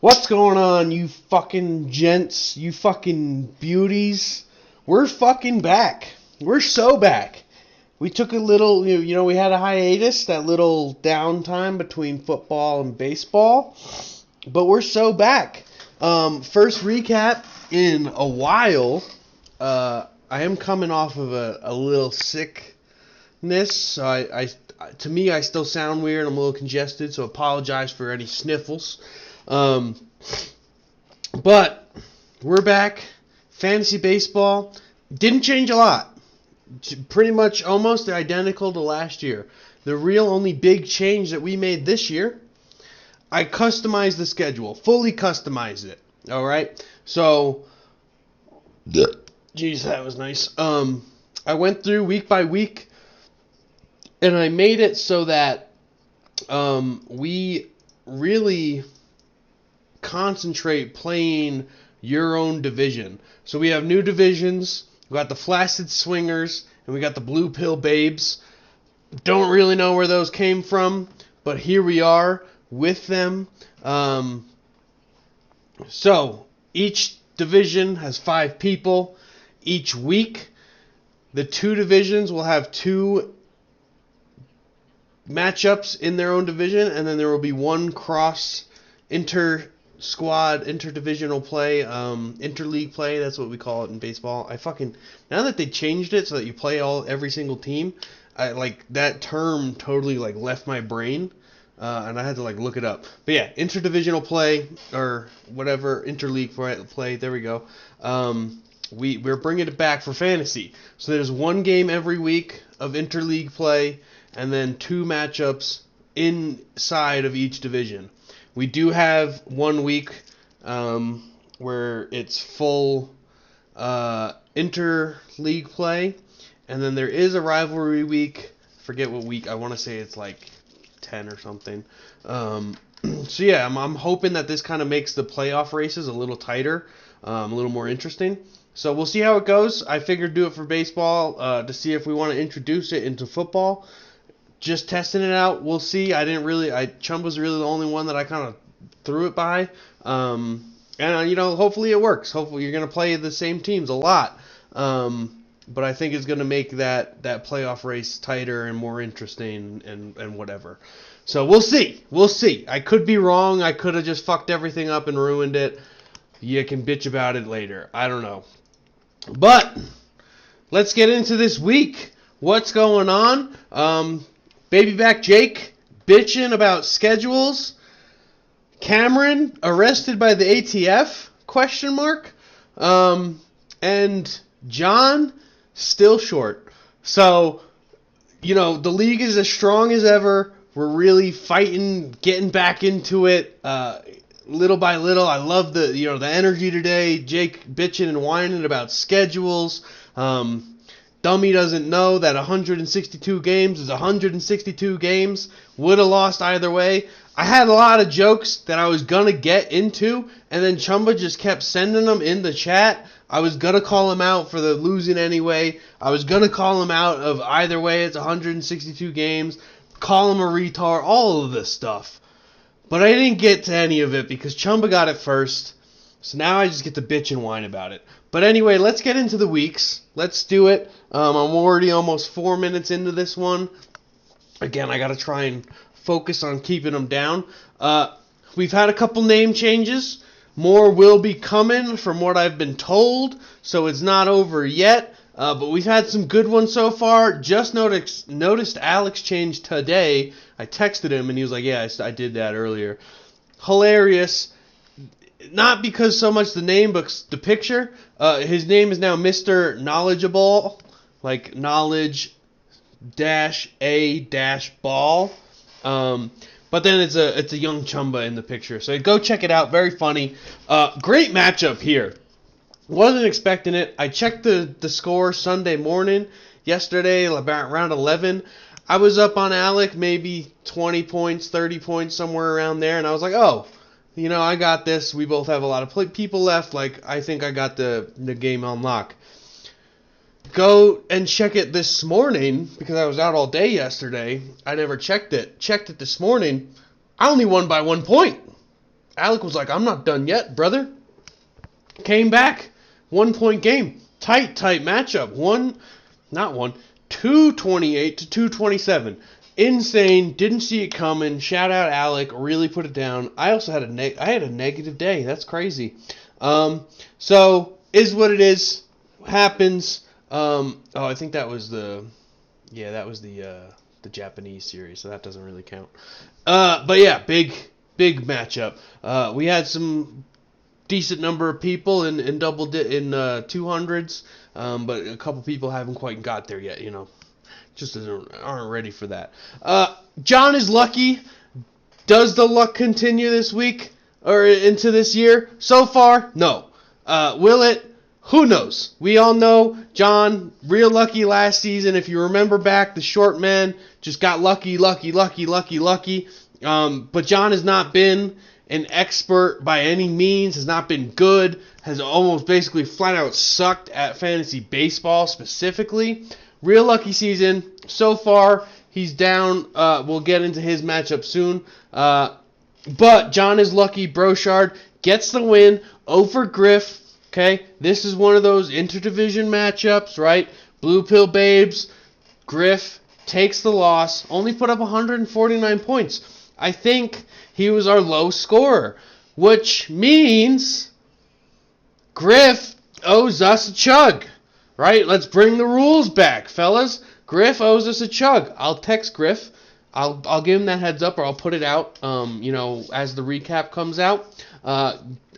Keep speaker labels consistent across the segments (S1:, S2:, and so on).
S1: What's going on, you fucking gents, you fucking beauties? We're fucking back. We're so back. We took a little, we had a hiatus, that little downtime between football and baseball, but we're so back. First recap in a while. I am coming off of a little sickness, so to me, I still sound weird. I'm a little congested, so apologize for any sniffles. But we're back. Fantasy baseball didn't change a lot. Pretty much almost identical to last year. The real only big change that we made this year, I customized the schedule. Fully customized it. Alright? So, geez, that was nice. I went through week by week, and I made it so that we really concentrate playing your own division. So we have new divisions. We got the Flaccid Swingers, and we got the Blue Pill Babes. Don't really know where those came from, but here we are with them. So each division has 5 people. Each week, the 2 divisions will have 2 matchups in their own division, and then there will be 1 cross inter-squad, interdivisional play, interleague play. That's what we call it in baseball. Now that they changed it so that you play every single team, that term totally left my brain, and I had to look it up. But yeah, interdivisional play or whatever, interleague play. There we go. We're bringing it back for fantasy. So there's 1 game every week of interleague play, and then 2 matchups inside of each division. We do have 1 week where it's full interleague play, and then there is a rivalry week. Forget what week. I want to say it's 10 or something. So yeah, I'm hoping that this kind of makes the playoff races a little tighter, a little more interesting. So we'll see how it goes. I figured do it for baseball to see if we want to introduce it into football. Just testing it out. We'll see. Chumba's really the only one that I kind of threw it by. And hopefully it works. Hopefully you're going to play the same teams a lot. But I think it's going to make that playoff race tighter and more interesting and whatever. So we'll see. We'll see. I could be wrong. I could have just fucked everything up and ruined it. You can bitch about it later. I don't know. But let's get into this week. What's going on? Baby back Jake bitching about schedules. Cameron arrested by the ATF? ? And John still short. So, the league is as strong as ever. We're really fighting, getting back into it, little by little. I love the energy today. Jake bitching and whining about schedules. Dummy doesn't know that 162 games is 162 games. Would have lost either way. I had a lot of jokes that I was going to get into, and then Chumba just kept sending them in the chat. I was going to call him out for the losing anyway. I was going to call him out of either way. It's 162 games. Call him a retard. All of this stuff. But I didn't get to any of it because Chumba got it first. So now I just get to bitch and whine about it. But anyway, let's get into the weeks. Let's do it. I'm already almost 4 minutes into this one. Again, I got to try and focus on keeping them down. We've had a couple name changes. More will be coming from what I've been told. So it's not over yet. But we've had some good ones so far. Just noticed Alex changed today. I texted him and he was like, yeah, I did that earlier. Hilarious. Not because so much the name, but the picture. His name is now Mr. Knowledgeable, like knowledge -a-ball. But then it's a young Chumba in the picture. So go check it out. Very funny. Great matchup here. Wasn't expecting it. I checked the score Sunday morning. Yesterday, about around 11. I was up on Alec, maybe 20 points, 30 points, somewhere around there. And I was like, oh, I got this. We both have a lot of people left. I think I got the game on lock. Go and check it this morning because I was out all day yesterday. I never checked it. Checked it this morning. I only won by 1 point. Alec was like, I'm not done yet, brother. Came back. 1-point game. Tight matchup. 228 to 227. Insane. Didn't see it coming. Shout out Alec. Really put it down. I also had a negative day. That's crazy. So is what it is. Happens. I think that was the Japanese series, so that doesn't really count. But yeah, big matchup. We had some decent number of people in 200s, but a couple people haven't quite got there yet. Just aren't ready for that. John is lucky. Does the luck continue this week or into this year? So far, no. Will it? Who knows? We all know John, real lucky last season. If you remember back, the short man just got lucky. But John has not been an expert by any means, has not been good, has almost basically flat out sucked at fantasy baseball specifically. Real lucky season. So far, he's down. We'll get into his matchup soon. But John is lucky. Brochard gets the win over Griff. Okay, this is one of those interdivision matchups, right? Blue Pill Babes. Griff takes the loss. Only put up 149 points. I think he was our low scorer, which means Griff owes us a chug, right? Let's bring the rules back, fellas. Griff owes us a chug. I'll text Griff. I'll give him that heads up, or I'll put it out, as the recap comes out.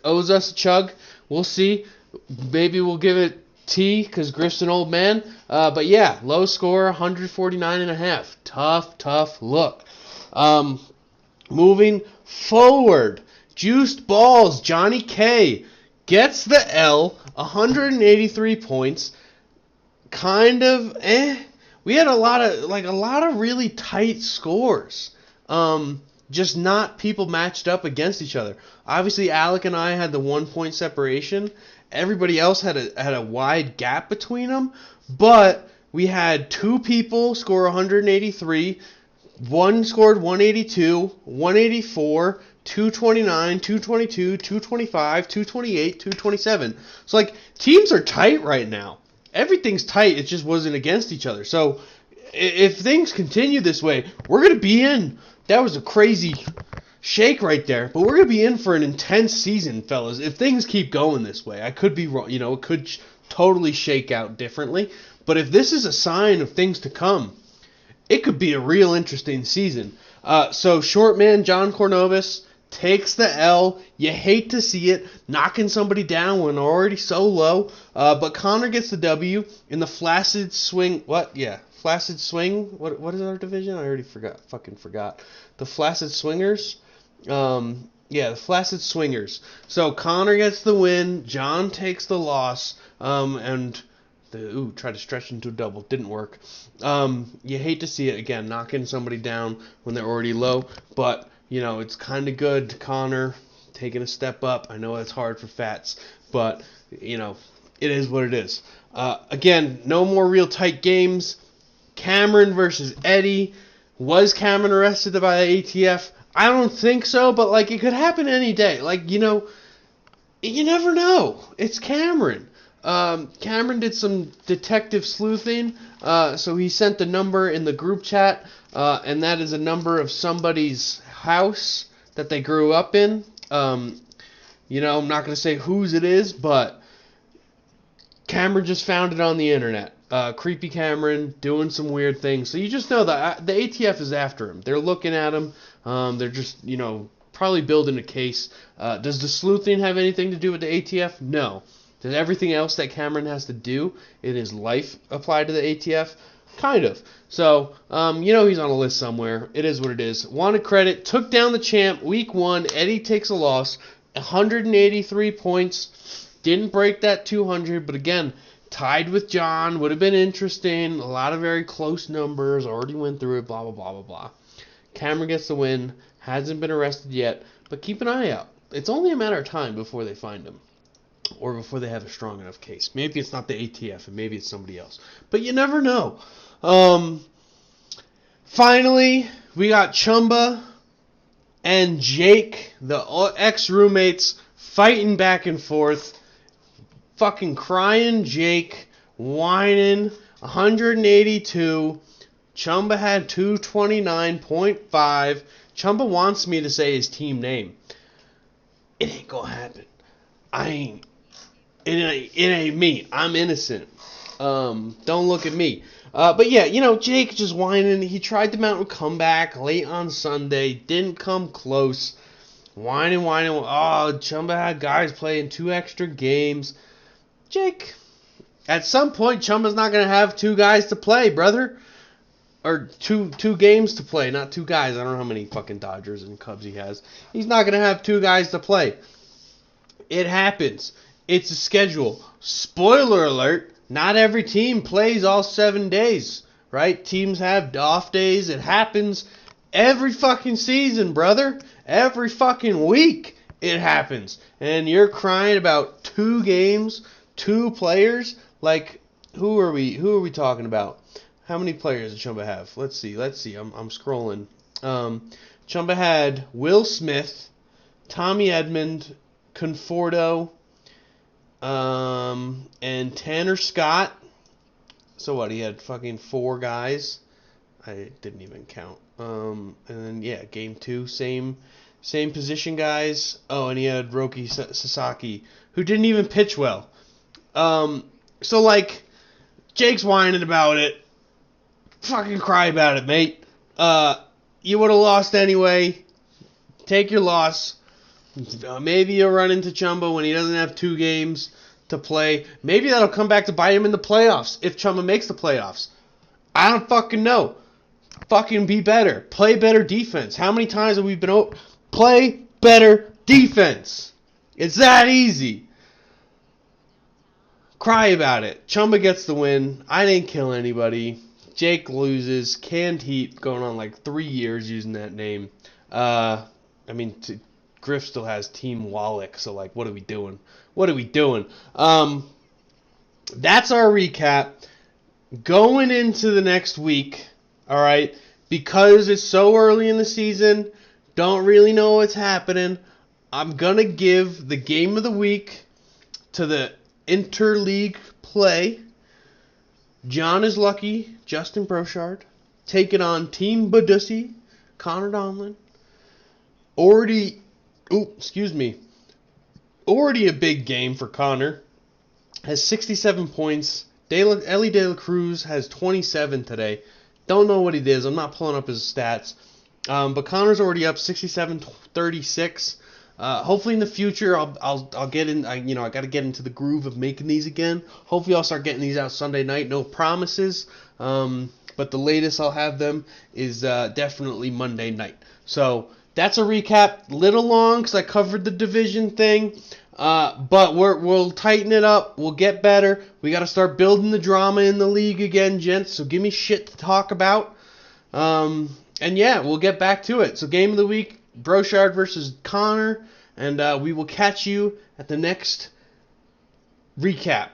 S1: Owes us a chug. We'll see. Maybe we'll give it T because Griff's an old man. But yeah, low score, 149.5. Tough look. Moving forward, Juiced Balls, Johnny K gets the L, 183 points. Kind of We had a lot of really tight scores. Just not people matched up against each other. Obviously, Alec and I had the 1 point separation. Everybody else had a wide gap between them. But we had two people score 183. One scored 182, 184, 229, 222, 225, 228, 227. So, teams are tight right now. Everything's tight. It just wasn't against each other. So, if things continue this way, we're going to be in. That was a crazy shake right there. But we're going to be in for an intense season, fellas. If things keep going this way, I could be wrong. It could totally shake out differently. But if this is a sign of things to come, it could be a real interesting season. So short man John Cornovis takes the L. You hate to see it, knocking somebody down when they're already so low. But Connor gets the W in the Flaccid Swing. What? Yeah, Flaccid Swing. What is our division? I already forgot. The Flaccid Swingers. The Flaccid Swingers. So Connor gets the win. John takes the loss. Tried to stretch into a double. Didn't work. You hate to see it again, knocking somebody down when they're already low. But, it's kind of good. Connor taking a step up. I know it's hard for Fats. But, it is what it is. Again, no more real tight games. Cameron versus Eddie. Was Cameron arrested by the ATF? I don't think so, but, it could happen any day. You never know. It's Cameron. Cameron did some detective sleuthing, so he sent the number in the group chat, and that is a number of somebody's house that they grew up in. I'm not going to say whose it is, but Cameron just found it on the internet. Creepy Cameron doing some weird things. So you just know that the ATF is after him. They're looking at him. They're just, probably building a case. Does the sleuthing have anything to do with the ATF? No. Does everything else that Cameron has to do in his life apply to the ATF? Kind of. So, he's on a list somewhere. It is what it is. Wanted credit. Took down the champ. Week 1. Eddie takes a loss. 183 points. Didn't break that 200. But again, tied with John. Would have been interesting. A lot of very close numbers. Already went through it. Blah, blah, blah, blah, blah. Cameron gets the win. Hasn't been arrested yet. But keep an eye out. It's only a matter of time before they find him. Or before they have a strong enough case. Maybe it's not the ATF, and maybe it's somebody else. But you never know. Finally, we got Chumba and Jake, the ex-roommates, fighting back and forth, fucking crying Jake, whining, 182. Chumba had 229.5. Chumba wants me to say his team name. It ain't gonna happen. It ain't me. I'm innocent. Don't look at me. But yeah, Jake just whining. He tried the mountain comeback late on Sunday. Didn't come close. Whining. Oh, Chumba had guys playing 2 extra games. Jake, at some point, Chumba's not going to have 2 guys to play, brother. Or two games to play, not 2 guys. I don't know how many fucking Dodgers and Cubs he has. He's not going to have 2 guys to play. It happens. It's a schedule. Spoiler alert, not every team plays all 7 days, right? Teams have off days. It happens every fucking season, brother. Every fucking week it happens. And you're crying about 2 games, 2 players? Like, who are we talking about? How many players did Chumba have? Let's see. I'm scrolling. Chumba had Will Smith, Tommy Edmond, Conforto, and Tanner Scott. So what? He had fucking 4 guys. I didn't even count. And then yeah, game 2, same position guys. Oh, and he had Roki Sasaki, who didn't even pitch well. So like, Jake's whining about it. Fucking cry about it, mate. You would have lost anyway. Take your loss. Maybe you'll run into Chumba when he doesn't have 2 games to play. Maybe that'll come back to bite him in the playoffs if Chumba makes the playoffs. I don't fucking know. Fucking be better. Play better defense. How many times have we been play better defense? It's that easy. Cry about it. Chumba gets the win. I didn't kill anybody. Jake loses. Canned Heat, going on like 3 years using that name. Griff still has Team Wallach, so like, what are we doing? That's our recap. Going into the next week, all right, because it's so early in the season, don't really know what's happening, I'm going to give the game of the week to the interleague play. John is lucky, Justin Brochard, taking on Team Badussi, Connor Donlin. Already a big game for Connor. Has 67 points. Ellie De La Cruz has 27 today. Don't know what he did. I'm not pulling up his stats. But Connor's already up 67-36. Hopefully in the future I'll get in. I got to get into the groove of making these again. Hopefully I'll start getting these out Sunday night. No promises. But the latest I'll have them is definitely Monday night. So that's a recap. Little long because I covered the division thing. But we'll tighten it up. We'll get better. We got to start building the drama in the league again, gents. So give me shit to talk about. And yeah, we'll get back to it. So game of the week, Brochard versus Connor. And we will catch you at the next recap.